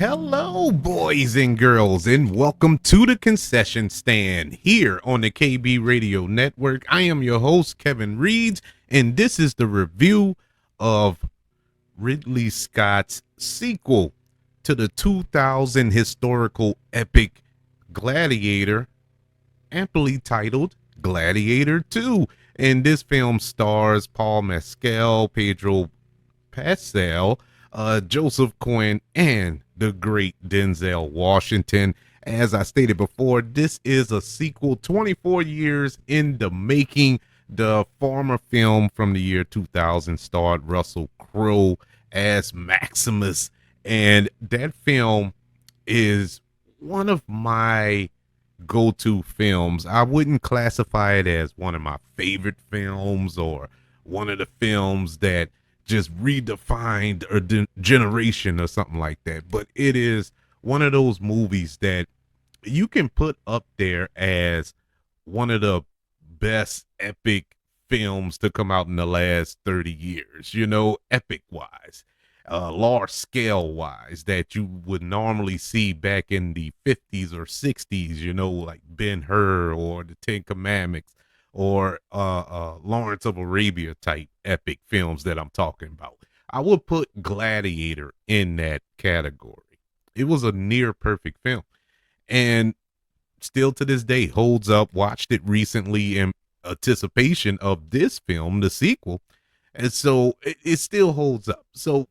Hello, boys and girls, and welcome to the concession stand here on the KB Radio Network. I am your host, Kevin Reeds, and this is the review of Ridley Scott's sequel to the 2000 historical epic Gladiator, amply titled Gladiator 2. And this film stars Paul Mescal, Pedro Pascal, Joseph Quinn, and the great Denzel Washington. As I stated before, this is a sequel 24 years in the making. The former film from the year 2000 starred Russell Crowe as Maximus, and that film is one of my go-to films. I wouldn't classify it as one of my favorite films or one of the films that just redefined a generation or something like that, but it is one of those movies that you can put up there as one of the best epic films to come out in the last 30 years, epic wise, large scale wise, that you would normally see back in the 50s or 60s, like Ben-Hur or the Ten Commandments or Lawrence of Arabia type epic films that I'm talking about. I would put Gladiator in that category. It was a near perfect film and still to this day holds up. Watched it recently in anticipation of this film, the sequel, and so it still holds up. So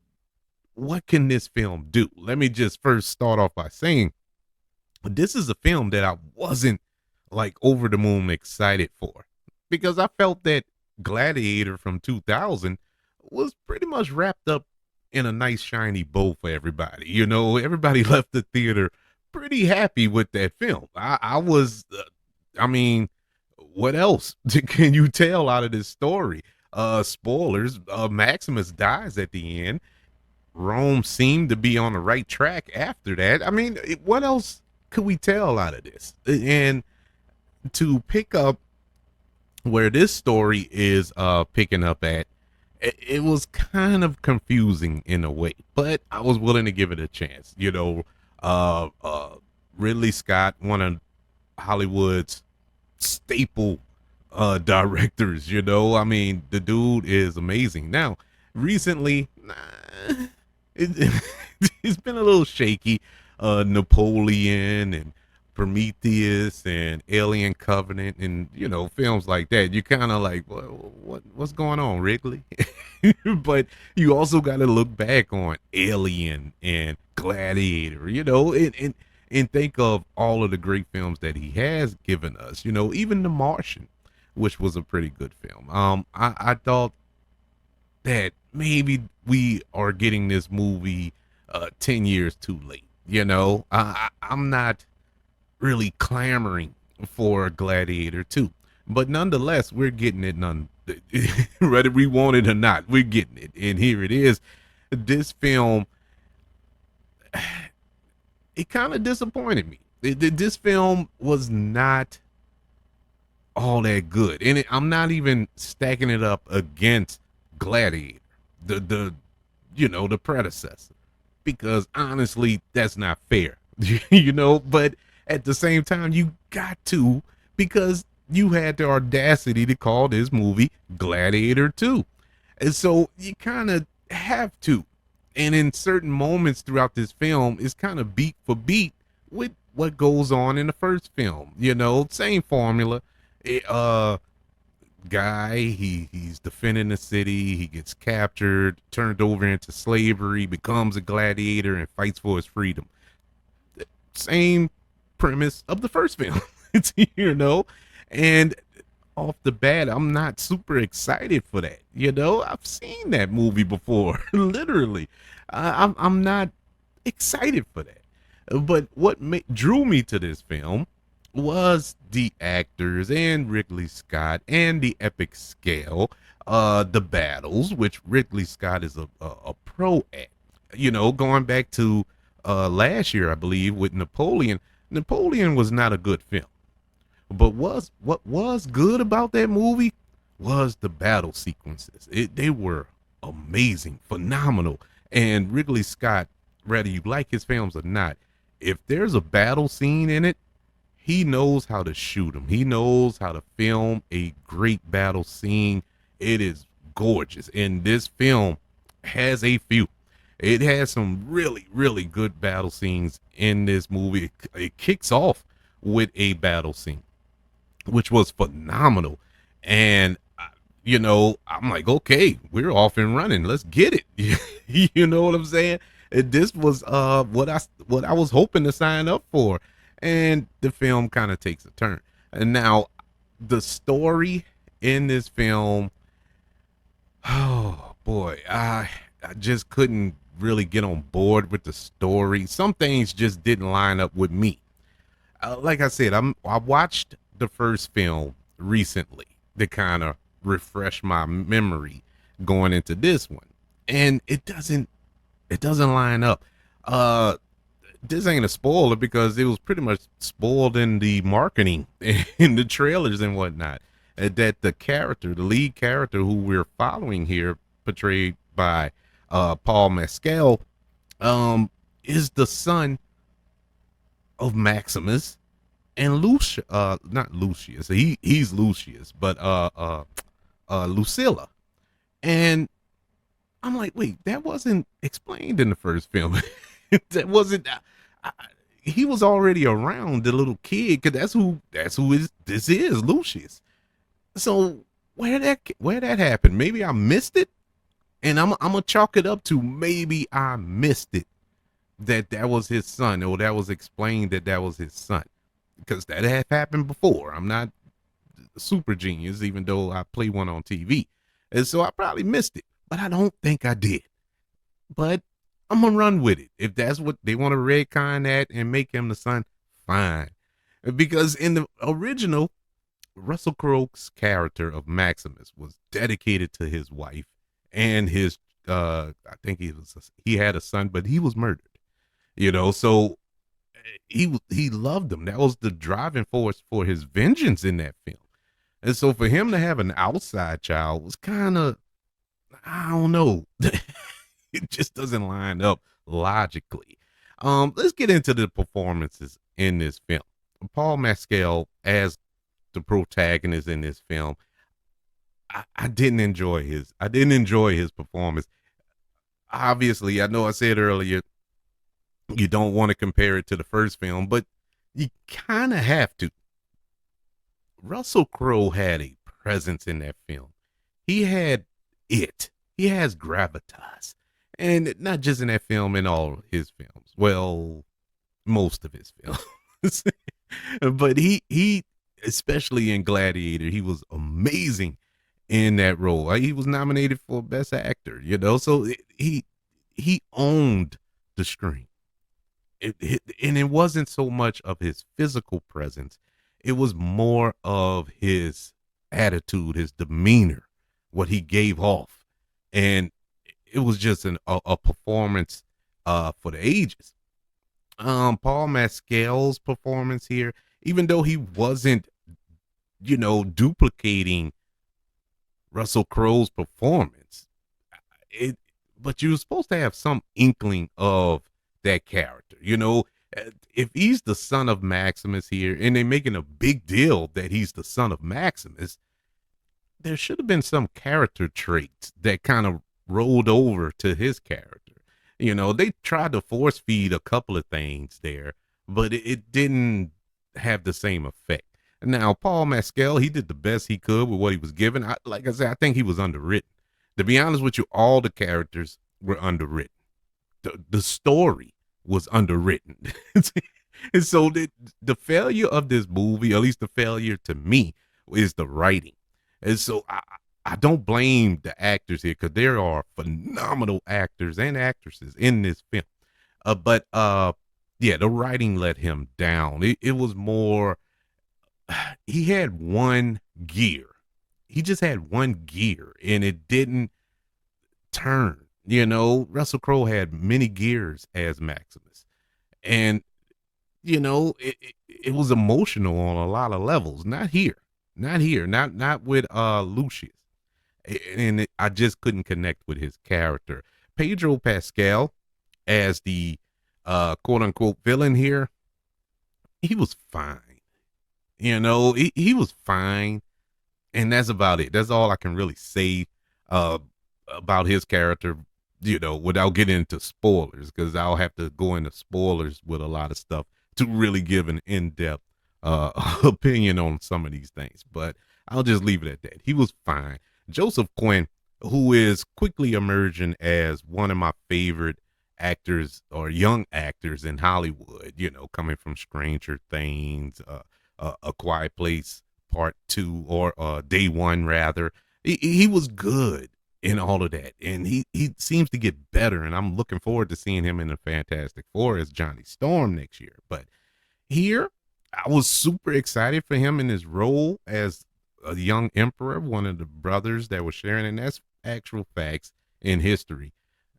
what can this film do? Let me just first start off by saying this is a film that I wasn't like over the moon excited for, because I felt that Gladiator from 2000 was pretty much wrapped up in a nice shiny bow for everybody. Everybody left the theater pretty happy with that film. I was, I mean, what else can you tell out of this story? Spoilers, Maximus dies at the end. Rome seemed to be on the right track after that. I mean, what else could we tell out of this? And to pick up where this story is picking up at, it was kind of confusing in a way, but I was willing to give it a chance. Ridley Scott, one of Hollywood's staple directors, I mean, the dude is amazing. Now, recently, it's been a little shaky. Napoleon and Prometheus and Alien Covenant and films like that, you kind of like, what's going on, Ridley? But you also got to look back on Alien and Gladiator, and think of all of the great films that he has given us, even The Martian, which was a pretty good film. I thought that maybe we are getting this movie 10 years too late. I'm not really clamoring for Gladiator 2, but nonetheless, we're getting it whether we want it or not, we're getting it. And here it is. This film, it kind of disappointed me. This film was not all that good. And I'm not even stacking it up against Gladiator, the predecessor, because honestly, that's not fair. But at the same time, you got to, because you had the audacity to call this movie Gladiator 2. And so you kind of have to. And in certain moments throughout this film, it's kind of beat for beat with what goes on in the first film. Same formula. Guy, he's defending the city, he gets captured, turned over into slavery, becomes a gladiator, and fights for his freedom. Same premise of the first film. And off the bat, I'm not super excited for that. I've seen that movie before. Literally, I'm not excited for that. But what drew me to this film was the actors and Ridley Scott and the epic scale, the battles, which Ridley Scott is a pro at. Going back to last year, I believe, with Napoleon. Napoleon was not a good film, but what was good about that movie was the battle sequences. They were amazing, phenomenal, and Ridley Scott whether you like his films or not, if there's a battle scene in it, he knows how to shoot them. He knows how to film a great battle scene. It is gorgeous. And this film has a few. It has some really, really good battle scenes in this movie. It kicks off with a battle scene, which was phenomenal. And I'm like, okay, we're off and running. Let's get it. You know what I'm saying? And this was what I was hoping to sign up for. And the film kind of takes a turn. And now the story in this film, oh boy, I just couldn't really get on board with the story. Some things just didn't line up with me. Like I said, I watched the first film recently to kind of refresh my memory going into this one, and it doesn't line up. This ain't a spoiler because it was pretty much spoiled in the marketing in the trailers and whatnot. That the lead character who we're following here, portrayed by Paul Mescal, is the son of Maximus and Lucia, not Lucius. He's Lucius, but Lucilla. And I'm like, wait, that wasn't explained in the first film. That wasn't. He was already around the little kid, cause this is Lucius. So where that happened? Maybe I missed it, and I'm gonna chalk it up to maybe I missed it, that was his son, or that was explained that was his son, because that had happened before. I'm not a super genius, even though I play one on TV, and so I probably missed it, but I don't think I did. But I'm gonna run with it. If that's what they want to retcon that and make him the son, fine. Because in the original, Russell Crowe's character of Maximus was dedicated to his wife and his I think he had a son, but he was murdered. So he loved them. That was the driving force for his vengeance in that film. And so for him to have an outside child was kind of, I don't know. It just doesn't line up logically. Let's get into the performances in this film. Paul Mescal as the protagonist in this film, I didn't enjoy his performance. Obviously, I know I said earlier you don't want to compare it to the first film, but you kind of have to. Russell Crowe had a presence in that film. He had it. He has gravitas. And not just in that film, in all his films. Well, most of his films. But he especially in Gladiator, he was amazing in that role. He was nominated for Best Actor, so he owned the screen. And it wasn't so much of his physical presence. It was more of his attitude, his demeanor, what he gave off. And it was just a performance for the ages. Paul Mescal's performance here, even though he wasn't, duplicating Russell Crowe's performance, but you were supposed to have some inkling of that character. If he's the son of Maximus here, and they're making a big deal that he's the son of Maximus, there should have been some character traits that kind of rolled over to his character. They tried to force feed a couple of things there, but it didn't have the same effect. Now, Paul Mescal, he did the best he could with what he was given. Like I said, I think he was underwritten. To be honest with you, all the characters were underwritten. The story was underwritten. And so the failure of this movie, at least the failure to me, is the writing. And so I don't blame the actors here, because there are phenomenal actors and actresses in this film. But the writing let him down. It was more, he had one gear. He just had one gear, and it didn't turn. Russell Crowe had many gears as Maximus. And, it was emotional on a lot of levels. Not here. Not with Lucius. And I just couldn't connect with his character. Pedro Pascal, as the quote unquote villain here, he was fine. He was fine, and that's about it. That's all I can really say uh about his character, without getting into spoilers, because I'll have to go into spoilers with a lot of stuff to really give an in-depth opinion on some of these things. But I'll just leave it at that. He was fine. Joseph Quinn, who is quickly emerging as one of my favorite actors or young actors in Hollywood, coming from Stranger Things, A Quiet Place Part Two, or Day One rather. He was good in all of that, and he seems to get better. And I'm looking forward to seeing him in the Fantastic Four as Johnny Storm next year. But here, I was super excited for him in his role as a young emperor, one of the brothers that was sharing, and that's actual facts in history.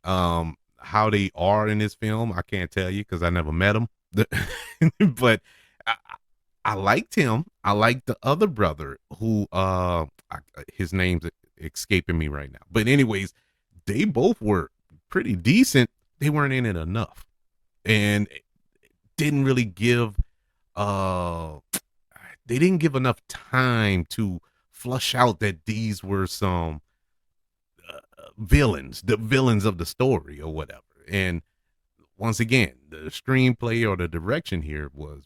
How they are in this film, I can't tell you because I never met them. But I, I liked him. I liked the other brother who his name's escaping me right now. But anyways, they both were pretty decent. They weren't in it enough, and didn't really give uh they didn't give enough time to flush out that these were some villains, the villains of the story or whatever. And once again, the screenplay or the direction here was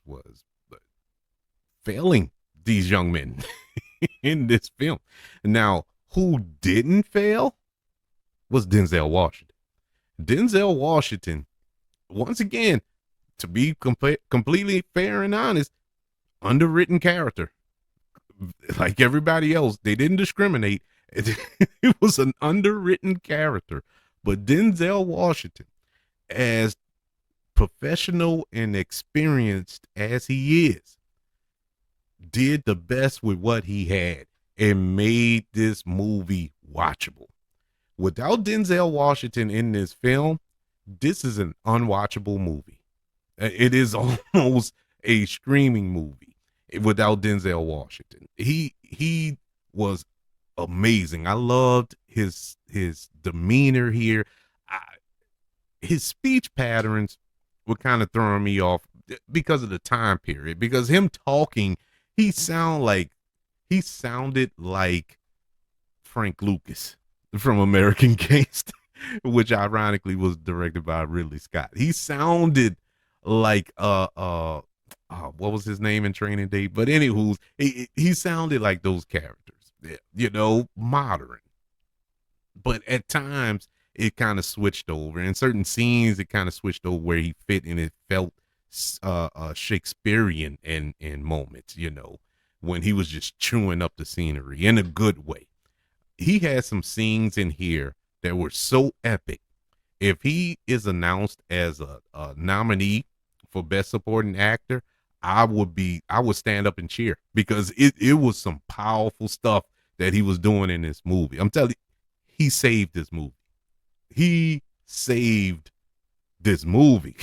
failing these young men in this film. Now, who didn't fail was Denzel Washington. Denzel Washington, once again, to be completely fair and honest, underwritten character. Like everybody else, they didn't discriminate. It was an underwritten character. But Denzel Washington, as professional and experienced as he is, did the best with what he had and made this movie watchable. Without Denzel Washington in this film, this is an unwatchable movie. It is almost a streaming movie without Denzel Washington. He was amazing. I loved his demeanor here. His speech patterns were kind of throwing me off because of the time period. Because him talking, he sounded like Frank Lucas from American Gangster, which ironically was directed by Ridley Scott. He sounded like what was his name in Training Day? But anywho, he sounded like those characters, modern. But at times it kind of switched over. In certain scenes, it kind of switched over where he fit, and it felt Shakespearean in moments, when he was just chewing up the scenery in a good way. He had some scenes in here that were so epic. If he is announced as a nominee for Best Supporting Actor, I would stand up and cheer because it was some powerful stuff that he was doing in this movie. I'm telling you, he saved this movie. He saved this movie.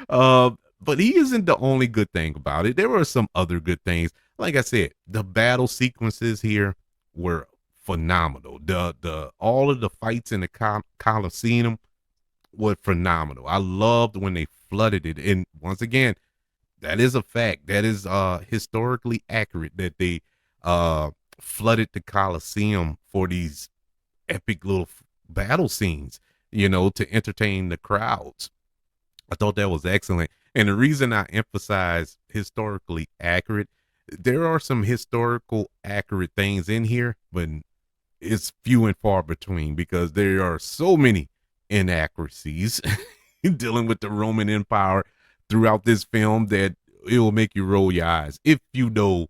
But he isn't the only good thing about it. There were some other good things. Like I said, the battle sequences here were phenomenal. The all of the fights in the Coliseum were phenomenal. I loved when they flooded it. And once again, that is a fact. That is historically accurate that they flooded the Coliseum for these epic little battle scenes, to entertain the crowds. I thought that was excellent. And the reason I emphasize historically accurate, there are some historical accurate things in here, but it's few and far between because there are so many inaccuracies dealing with the Roman Empire throughout this film that it will make you roll your eyes if you know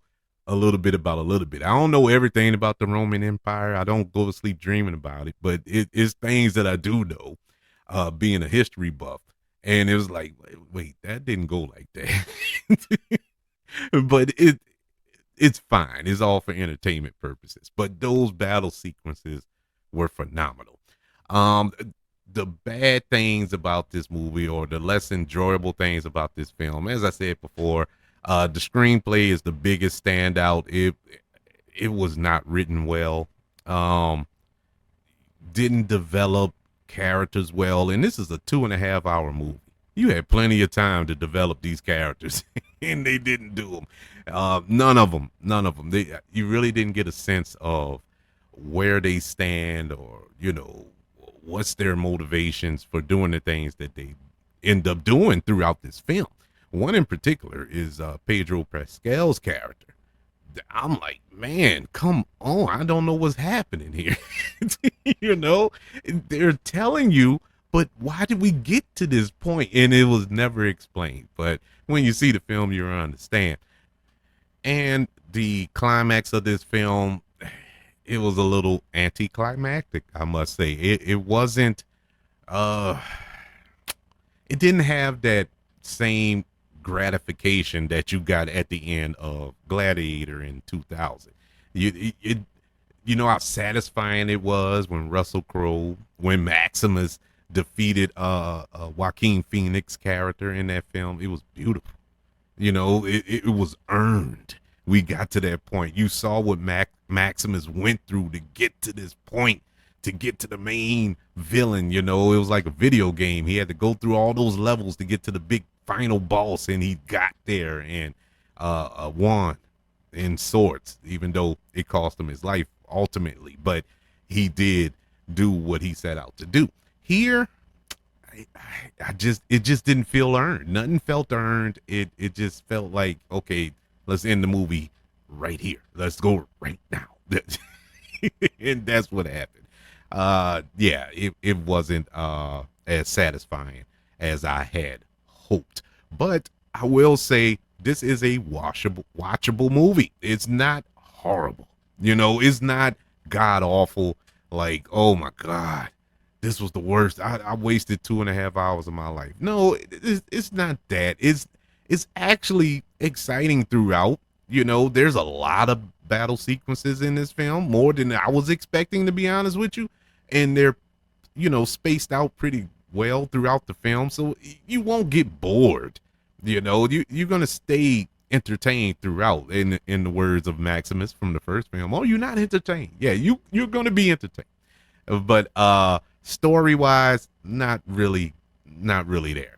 a little bit about a little bit. I don't know everything about the Roman Empire. I don't go to sleep dreaming about it, but it's things that I do know, being a history buff. And it was like, wait, that didn't go like that. But it's fine. It's all for entertainment purposes. But those battle sequences were phenomenal. The bad things about this movie, or the less enjoyable things about this film, as I said before, the screenplay is the biggest standout. It was not written well. Didn't develop characters well, and this is a 2.5 hour movie. You had plenty of time to develop these characters, and they didn't do them. None of them. You really didn't get a sense of where they stand, or what's their motivations for doing the things that they end up doing throughout this film. One in particular is Pedro Pascal's character. I'm like, man, come on. I don't know what's happening here. They're telling you, but why did we get to this point? And it was never explained. But when you see the film, you'll understand. And the climax of this film, it was a little anticlimactic, I must say. It wasn't, it didn't have that same gratification that you got at the end of Gladiator in 2000. You know how satisfying it was when Russell Crowe, when Maximus defeated Joaquin Phoenix character in that film. It was beautiful. It was earned. We got to that point. You saw what Maximus went through to get to this point, to get to the main villain. It was like a video game. He had to go through all those levels to get to the big final boss, and he got there and won in sorts, even though it cost him his life ultimately. But he did do what he set out to do. Here, it just didn't feel earned. Nothing felt earned. It just felt like, okay, let's end the movie right here. Let's go right now. And that's what happened. It wasn't as satisfying as I had hoped. But I will say this is a watchable movie. It's not horrible. It's not god awful. Like, oh my God, this was the worst. I wasted 2.5 hours of my life. No, it's not that. It's actually exciting throughout. There's a lot of battle sequences in this film, more than I was expecting, to be honest with you. And they're, spaced out pretty well throughout the film. So you won't get bored. You're going to stay entertained throughout, in the words of Maximus from the first film. Oh, you're not entertained. Yeah, you're going to be entertained. But story wise, not really there.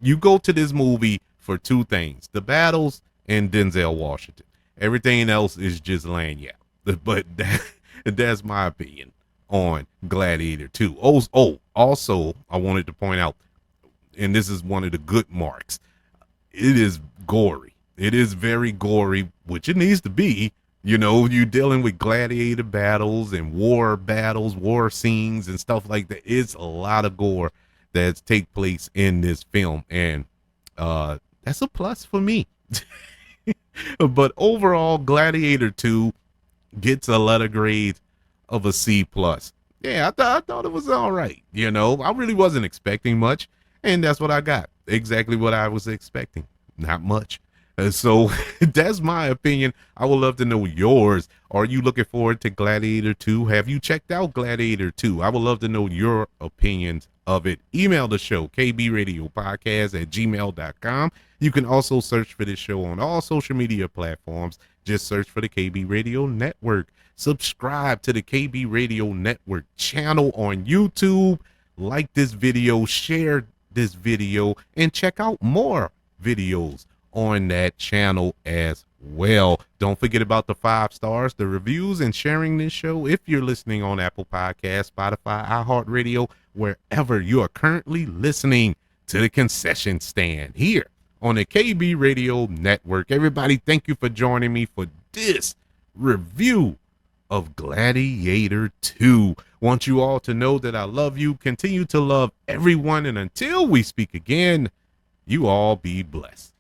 You go to this movie for two things: the battles and Denzel Washington. Everything else is just lagniappe. But that's my opinion on Gladiator 2. Also, I wanted to point out, and this is one of the good marks, it is gory. It is very gory, which it needs to be. You're dealing with gladiator battles and war scenes and stuff like that. It's a lot of gore that take place in this film, and that's a plus for me. But overall, Gladiator 2 gets a letter grade of a C+. Yeah, I thought it was all right. I really wasn't expecting much, and that's what I got. Exactly what I was expecting. Not much. So that's my opinion. I would love to know yours. Are you looking forward to Gladiator 2? Have you checked out Gladiator 2? I would love to know your opinions of it. Email the show, kbradiopodcast@gmail.com. You can also search for this show on all social media platforms. Just search for the KB Radio Network. Subscribe to the KB Radio Network channel on YouTube. Like this video, share this video, and check out more videos on that channel as well. Don't forget about the 5 stars, the reviews, and sharing this show if you're listening on Apple Podcasts, Spotify, iHeartRadio, wherever you are currently listening to the concession stand here on the KB Radio Network. Everybody, thank you for joining me for this review of Gladiator 2. Want you all to know that I love you. Continue to love everyone, and until we speak again, you all be blessed.